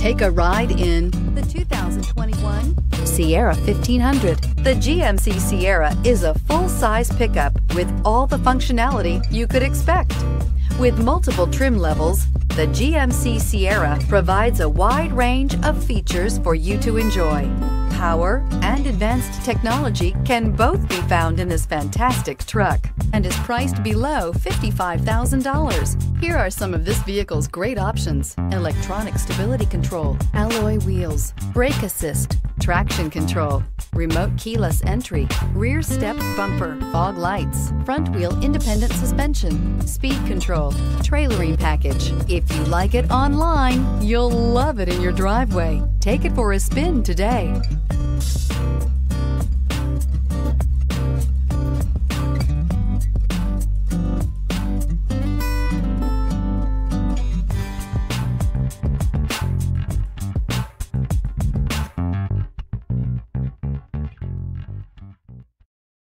Take a ride in the 2021 Sierra 1500. The GMC Sierra is a full-size pickup with all the functionality you could expect. With multiple trim levels, the GMC Sierra provides a wide range of features for you to enjoy. Power and advanced technology can both be found in this fantastic truck and is priced below $55,000. Here are some of this vehicle's great options: electronic stability control, alloy wheels, brake assist, traction control, remote keyless entry, rear step bumper, fog lights, front wheel independent suspension, speed control, trailering package. If you like it online, you'll love it in your driveway. Take it for a spin today.